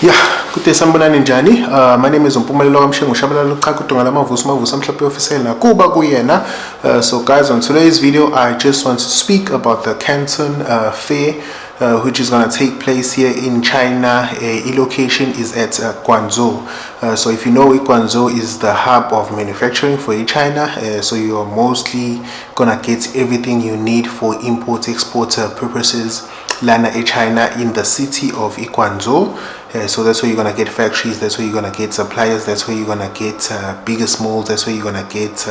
Yeah, good day sanibonani njani. My name is Mpumelelo Kamshengu Shabalala Luqhaku Mavuso Amhlophe Official Nakuba Kuyena. So guys, on today's video I just want to speak about the Canton Fair, which is going to take place here in China. Location is at Guangzhou. So if you know, Guangzhou is the hub of manufacturing for China. So you are mostly gonna get everything you need for import-export purposes lana China in the city of Guangzhou. So that's where you're gonna get factories, that's where you're gonna get suppliers, that's where you're gonna get biggest molds, that's where you're gonna get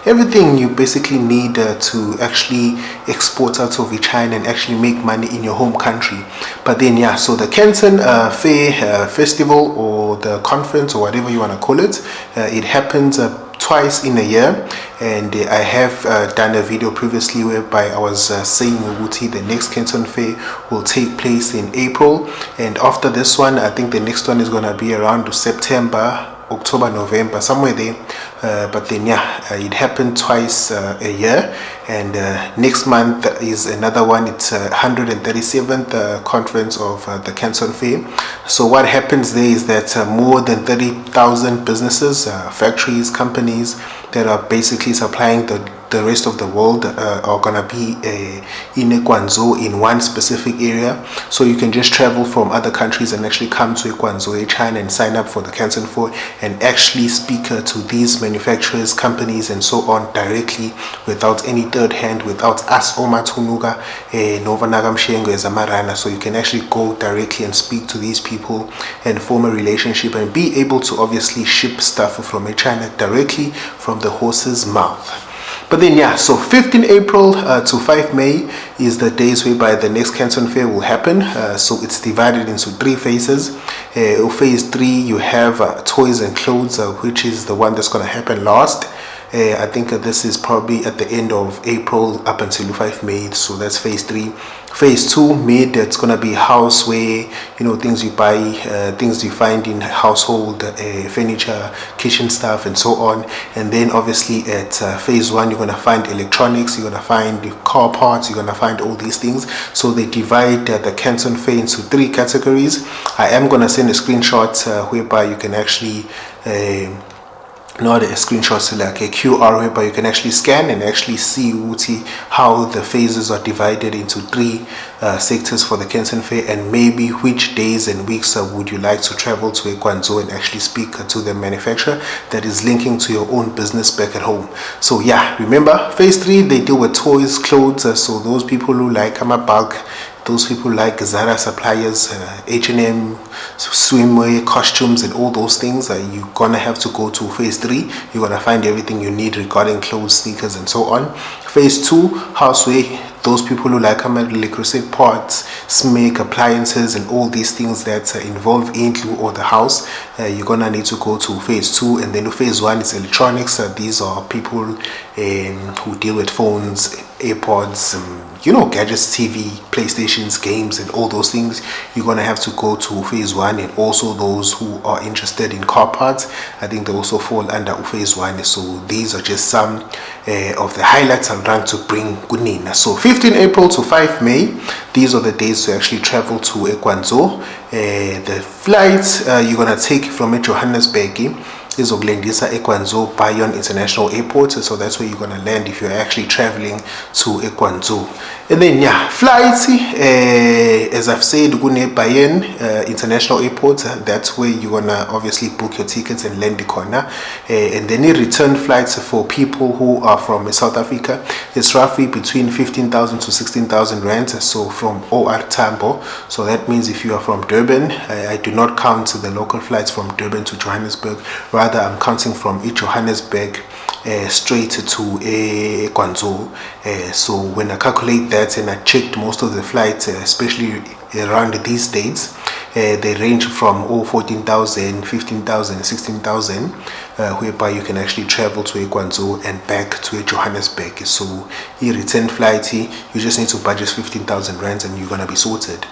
everything you basically need to actually export out of China and actually make money in your home country. But then yeah, so the Canton Fair Festival, or the conference, or whatever you want to call it, it happens twice in a year, and I have done a video previously whereby I was saying the next Canton Fair will take place in April, and after this one I think the next one is going to be around September, October, November, somewhere there. But then yeah, it happened twice a year, and next month is another one. It's 137th conference of the Canton Fair. So what happens there is that more than 30,000 businesses, factories, companies that are basically supplying the rest of the world are gonna be in Guangzhou, in one specific area. So you can just travel from other countries and actually come to Guangzhou, China, and sign up for the Canton Fair and actually speak to these manufacturers, companies, and so on directly, without any third hand, without us Omatunuga Novanagamshengo as Amarana. So you can actually go directly and speak to these people and form a relationship and be able to obviously ship stuff from China directly from the horse's mouth. But then yeah, so 15 April to 5 May is the days whereby the next Canton Fair will happen. So it's divided into three phases. Phase 3, you have toys and clothes, which is the one that's going to happen last. I think this is probably at the end of April up until 5 May. So that's phase 3. Phase 2, mid, it's gonna be houseware, things you buy, things you find in household, furniture, kitchen stuff, and so on. And then obviously at phase 1, you're gonna find electronics, you're gonna find car parts, you're gonna find all these things. So they divide the Canton Fair into three categories. I am gonna send a screenshot whereby you can actually not a screenshot, so like a QR, whereby you can actually scan and actually see how the phases are divided into three sectors for the Canton Fair, and maybe which days and weeks would you like to travel to Guangzhou and actually speak to the manufacturer that is linking to your own business back at home. So yeah, remember, phase 3, they deal with toys, clothes, so those people who like bulk, those people like Zara suppliers, H&M, swimwear, costumes, and all those things, you're gonna have to go to phase 3. You're gonna find everything you need regarding clothes, sneakers, and so on. Phase 2, houseware, those people who like electricity parts, SMEC, appliances, and all these things that involve into or the house, you're gonna need to go to phase 2. And then phase 1 is electronics. These are people who deal with phones, AirPods, gadgets, TV, PlayStations, games, and all those things. You're gonna have to go to phase 1. And also those who are interested in car parts, I think they also fall under phase 1. So these are just some of the highlights I'm trying to bring Gunina. So 15 April to 5 May, these are the days to actually travel to Guangzhou. The flights you're gonna take from Johannesburg is Oglendisa Guangzhou Bayon International Airport. So that's where you're gonna land if you're actually traveling to Guangzhou. And then yeah, flights, as I've said, Gune Bayon International Airport, that's where you're gonna obviously book your tickets and land the corner. And then the return flights for people who are from South Africa, it's roughly between 15,000 to 16,000 rand. So from OR Tambo, so that means if you are from Durban, I do not count the local flights from Durban to Johannesburg. Rather, I'm counting from Johannesburg straight to Guangzhou. So when I calculate that and I checked most of the flights, especially around these dates, they range from 14,000, 15,000, 16,000, whereby you can actually travel to Guangzhou and back to Johannesburg. So your return flight, you just need to budget 15,000 rands and you're gonna be sorted.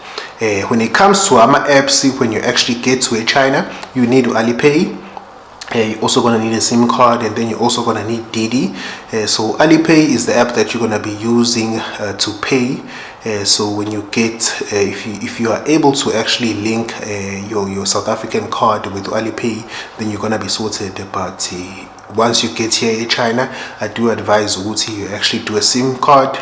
When it comes to AMA apps, when you actually get to China, you need Alipay. You're also going to need a SIM card, and then you're also going to need Didi. So Alipay is the app that you're going to be using to pay So when you get if you are able to actually link your South African card with Alipay, then you're gonna be sorted. But once you get here in China, I do advise you actually do a SIM card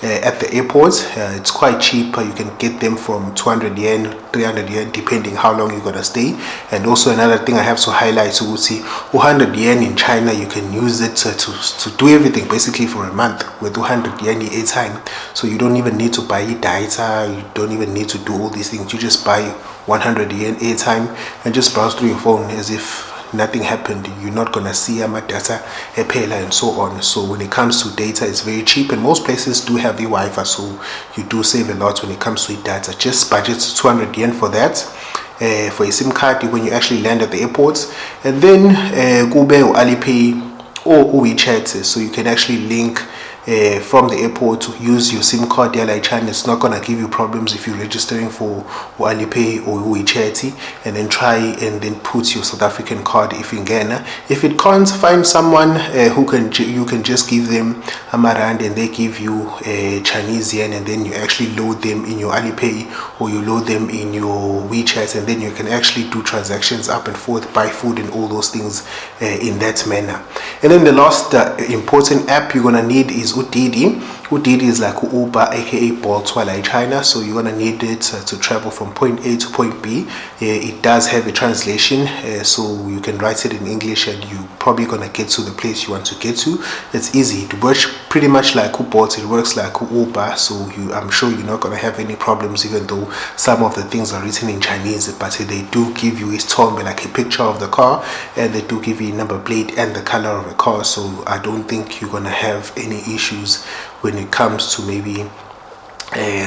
at the airport. It's quite cheap. You can get them from 200 yen, 300 yen, depending how long you're gonna stay. And also another thing I have to highlight, 100 yen in China, you can use it to do everything basically for a month with 200 yen airtime. So you don't even need to buy data, you don't even need to do all these things. You just buy 100 yen airtime and just browse through your phone as if nothing happened. You're not gonna see my data and so on. So when it comes to data, it's very cheap, and most places do have the Wi-Fi, so you do save a lot when it comes to data. Just budget 200 yen for that, for a SIM card when you actually land at the airport. And then Kube or Alipay or WeChat, so you can actually link from the airport to use your SIM card like China. It's not gonna give you problems if you're registering for Alipay or WeChat, and then try and then put your South African card if you can. If it can't, find someone you can just give them Amarand and they give you Chinese yen, and then you actually load them in your Alipay or you load them in your WeChat, and then you can actually do transactions up and forth, buy food and all those things in that manner. And then the last important app you're gonna need is Udidi. Udidi is like Uber, aka Bolt, while in China. So you're gonna need it to travel from point A to point B. It does have a translation, so you can write it in English, and you're probably gonna get to the place you want to get to. It's easy. It works pretty much like Bolt. It works like Uber. So I'm sure you're not gonna have any problems, even though some of the things are written in Chinese. But they do give you a tomb, like a picture of the car, and they do give you a number plate and the color of the car. So I don't think you're gonna have any issues when it comes to maybe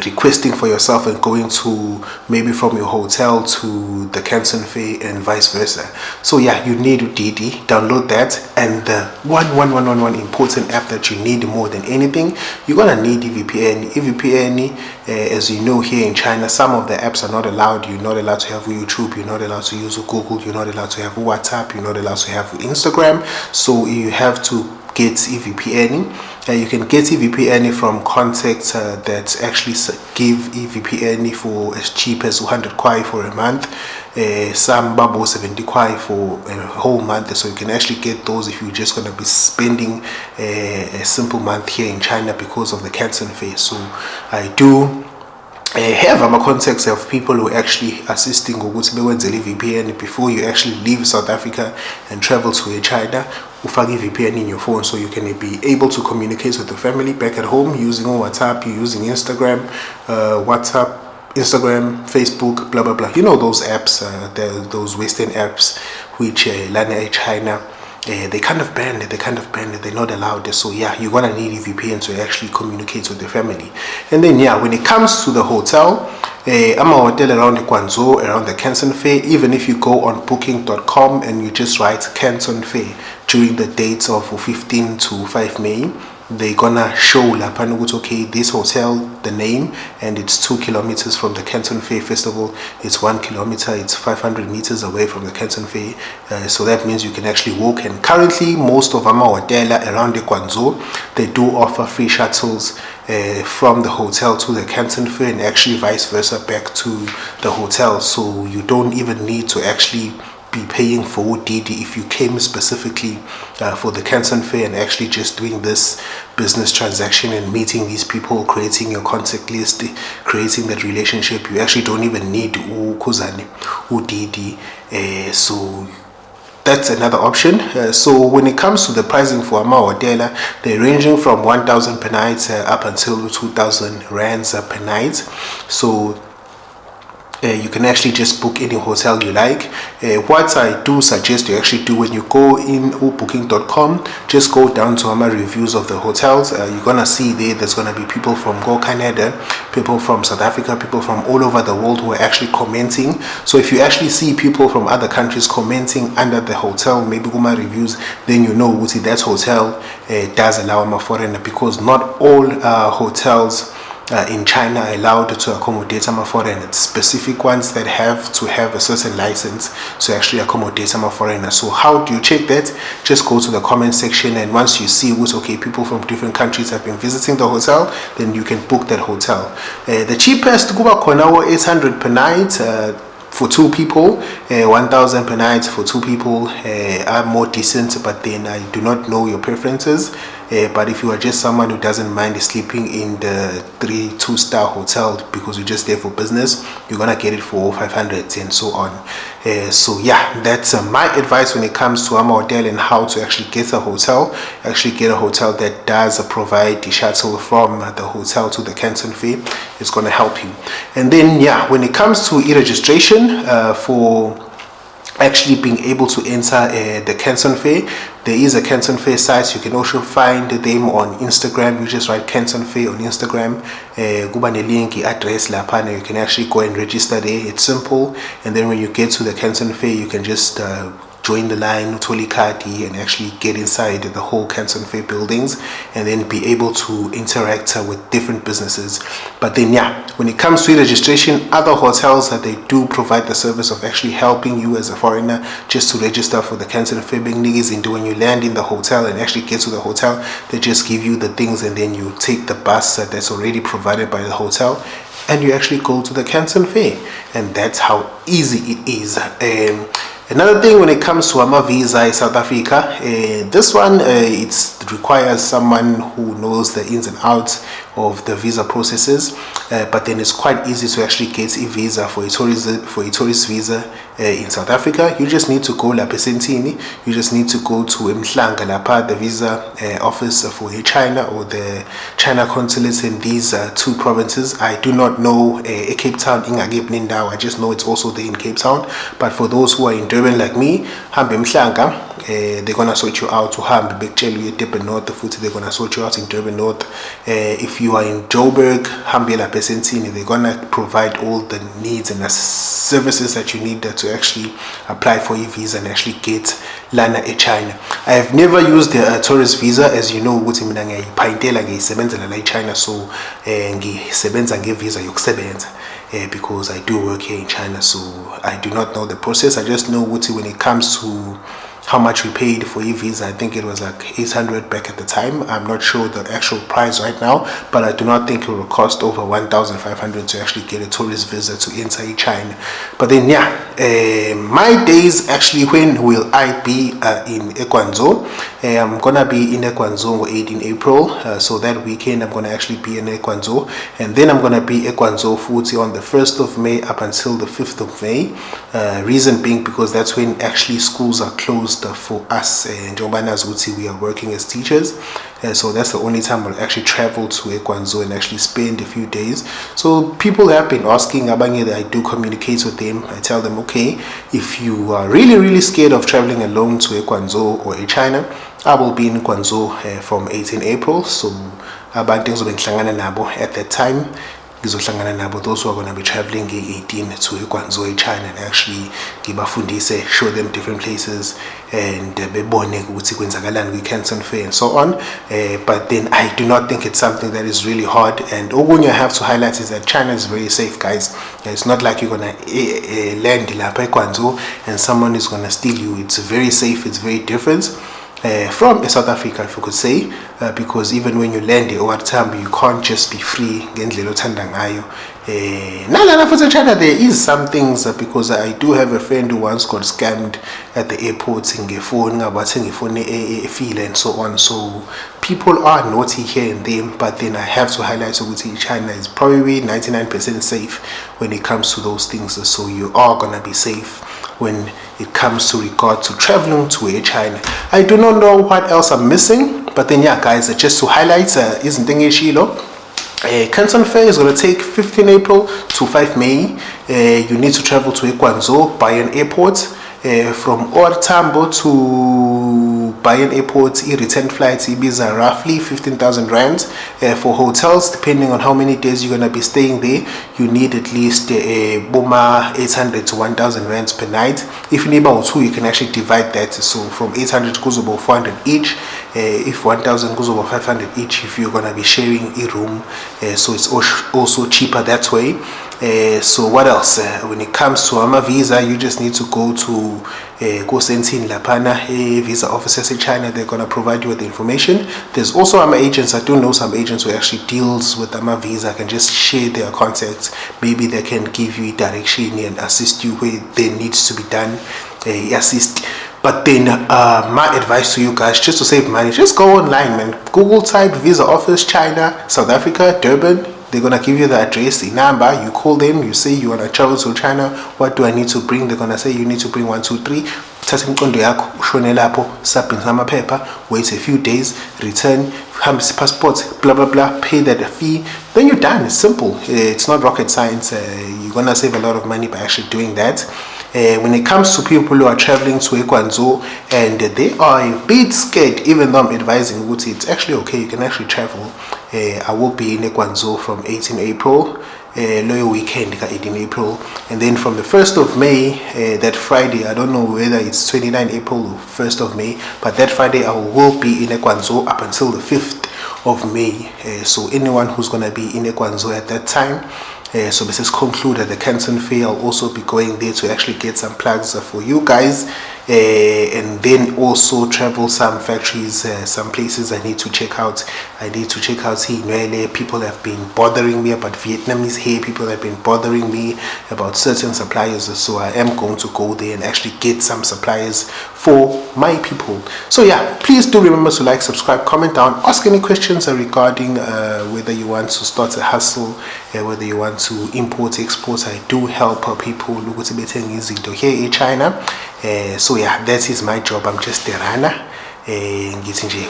requesting for yourself and going to maybe from your hotel to the Canton Fair and vice versa. So yeah, you need Udidi. Download that. And the one important app that you need more than anything, you're gonna need EVPN. EVPN, as you know, here in China, some of the apps are not allowed. You're not allowed to have YouTube, you're not allowed to use Google, you're not allowed to have WhatsApp, you're not allowed to have Instagram. So you have to get EVPN. You can get EVPN from contacts that actually give EVPN for as cheap as 100 kwai for a month, some babo 70 kwai for a whole month. So you can actually get those if you're just going to be spending a simple month here in China because of the Canton Fair. So I do have contacts of people who are actually assisting VPN before you actually leave South Africa and travel to China. Ufagi VPN in your phone, so you can be able to communicate with the family back at home using WhatsApp, using Instagram, Instagram, Facebook, blah blah blah. You know those apps, those Western apps which China. They kind of banned it, they're not allowed. So yeah, you're gonna need a VPN to actually communicate with the family. And then yeah, when it comes to the hotel, I'm a hotel around Guangzhou, around the Canton Fair. Even if you go on booking.com and you just write Canton Fair during the dates of 15 to 5 May, they're gonna show okay, this hotel, the name, and it's 2 kilometers from the Canton Fair Festival, it's 1 kilometer, it's 500 meters away from the Canton Fair. So that means you can actually walk. And currently most of our hotel around the Guangzhou, they do offer free shuttles from the hotel to the Canton Fair, and actually vice versa back to the hotel. So you don't even need to actually be paying for Didi if you came specifically for the Canton Fair and actually just doing this business transaction and meeting these people, creating your contact list, creating that relationship. You actually don't even need Didi. So that's another option. So when it comes to the pricing for Ama Hotel, they're ranging from 1,000 per night up until 2,000 rands per night. So you can actually just book any hotel you like. What I do suggest you actually do when you go in booking.com, just go down to my reviews of the hotels. You're gonna see there's gonna be people from Canada, people from South Africa, people from all over the world who are actually commenting. So if you actually see people from other countries commenting under the hotel, maybe my reviews, then you know that hotel does allow a foreigner, because not all hotels in China are allowed to accommodate some foreigners, specific ones that have to have a certain license to actually accommodate some foreigners. So how do you check that? Just go to the comment section, and once you see what's okay, people from different countries have been visiting the hotel, then you can book that hotel. The cheapest kuba khona 800 per night for 2 people, 1,000 per night for 2 people are more decent, but then I do not know your preferences. But if you are just someone who doesn't mind sleeping in the 2-star hotel because you're just there for business, you're gonna get it for 500 and so on. So yeah, that's my advice when it comes to hotel and how to actually get a hotel. Actually get a hotel that does provide the shuttle from the hotel to the Canton Fair. It's gonna help you. And then yeah, when it comes to e-registration for actually being able to enter the Canton Fair, there is a Canton Fair site. You can also find them on Instagram. You just write Canton Fair on Instagram. Kuba ne link address lapha, you can actually go and register there. It's simple, and then when you get to the Canton Fair, you can just join the line, Tolikati, and actually get inside the whole Canton Fair buildings and then be able to interact with different businesses. But then yeah, when it comes to registration, other hotels that they do provide the service of actually helping you as a foreigner just to register for the Canton Fair niggas. And when you land in the hotel and actually get to the hotel, they just give you the things, and then you take the bus that's already provided by the hotel, and you actually go to the Canton Fair. And that's how easy it is. Another thing when it comes to a visa in South Africa, this one it requires someone who knows the ins and outs of the visa processes, but then it's quite easy to actually get a visa for a tourist visa in South Africa. You just need to go lapha eSentini. You just need to go to Mhlanga lapha, the visa office for China or the China consulate in these 2 provinces. I do not know Cape Town I just know it's also there in Cape Town. But for those who are in Durban like me, hambe Mhlanga, they're gonna sort you out. To hambe bekutshela Durban North, futhi they're gonna sort you out in Durban North. If you are in Joburg, hambe lapha eSentini, they're gonna provide all the needs and services that you need to actually apply for your visa and actually get lana China. I have never used the tourist visa, as you know ukuthi mina ngiyipayintela ngiyisebenzela la eChina, so ngisebenza ngevisa yokusebenza. Because I do work here in China, so I do not know the process. I just know what when it comes to how much we paid for e-visa, I think it was like 800 back at the time. I'm not sure the actual price right now, but I do not think it will cost over 1,500 to actually get a tourist visa to enter China. But then yeah, my days actually, when will I be in Guangzhou? I'm gonna be in Guangzhou on 18 April, so that weekend I'm gonna actually be in Guangzhou, and then I'm gonna be in Guangzhou on the 1st of May up until the 5th of May. Reason being because that's when actually schools are closed for us, and we are working as teachers, so that's the only time I'll actually travel to Guangzhou and actually spend a few days. So people have been asking abanye that I do communicate with them. I tell them, okay, if you are really scared of traveling alone to Guangzhou or China, I will be in Guangzhou from 18 April. So abantu ngizobe nabo at that time. Those who are going to be traveling 18 to Guangzhou, China, and actually show them different places and we Canton Fair and so on. But then I do not think it's something that is really hard. And all I have to highlight is that China is very safe, guys. It's not like you're going to land in Guangzhou and someone is going to steal you. It's very safe. It's very different from South Africa, if you could say, because even when you land over time, you can't just be free. China, there is some things, because I do have a friend who once got scammed at the airport in phone and so on. So people are naughty here and there, but then I have to highlight that China is probably 99% safe when it comes to those things. So you are gonna be safe when it comes to regard to traveling to China. I do not know what else I'm missing, but then yeah, guys, just to highlight, isn't Canton Fair is going to take 15 April to 5 May. You need to travel to Guangzhou by an airport. From Tambo to Bayan Airport, return flights are roughly 15,000 rand. For hotels, depending on how many days you're going to be staying there, you need at least 800 to 1,000 rand per night. If you need about 2, you can actually divide that. So from 800 to about 400 each, if 1,000 goes over 500 each if you're gonna be sharing a room, so it's also cheaper that way. So what else? When it comes to ama visa, you just need to go to Canton Lapana visa officers in China. They're gonna provide you with the information. There's also ama agents. I do know some agents who actually deals with ama visa, can just share their contacts. Maybe they can give you direction and assist you where there needs to be done. Assist. But then my advice to you guys, just to save money, just go online, man. Google type visa office China, South Africa, Durban. They're gonna give you the address, the number. You call them, you say you wanna travel to China, what do I need to bring? They're gonna say you need to bring 1, 2, 3. Wait a few days, return, passport, blah blah blah, pay that fee, then you're done. It's simple. It's not rocket science. You're gonna save a lot of money by actually doing that. When it comes to people who are traveling to Guangzhou and they are a bit scared, even though I'm advising you, it's actually okay, you can actually travel. I will be in Guangzhou from 18 April, lower weekend 18 April, and then from the 1st of May, that Friday, I don't know whether it's 29 April or 1st of May, but that Friday I will be in Guangzhou up until the 5th of May. So anyone who's going to be in Guangzhou at that time, so this is concluded the Canton Fair. I'll also be going there to actually get some plugs for you guys, and then also travel some factories, some places I need to check out. I need to check out here. People have been bothering me about Vietnamese hair. People have been bothering me about certain suppliers, so I am going to go there and actually get some suppliers for my people. So yeah, please do remember to like, subscribe, comment down, ask any questions regarding whether you want to start a hustle, whether you want to import, export. I do help people here in China. So yeah, that is my job. I'm just a runner.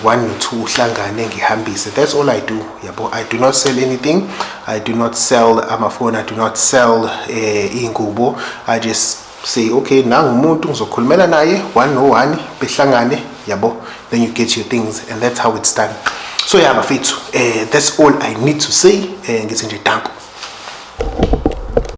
One or two that's all I do. Yeah, but I do not sell anything. I do not sell phone. I do not sell ingubo. I just say, okay, now umuntu ngizokhulumela naye 101 behlangane yabo, then you get your things, and that's how it's done. So yeah, bafethu, that's all I need to say. Ngithi nje danko.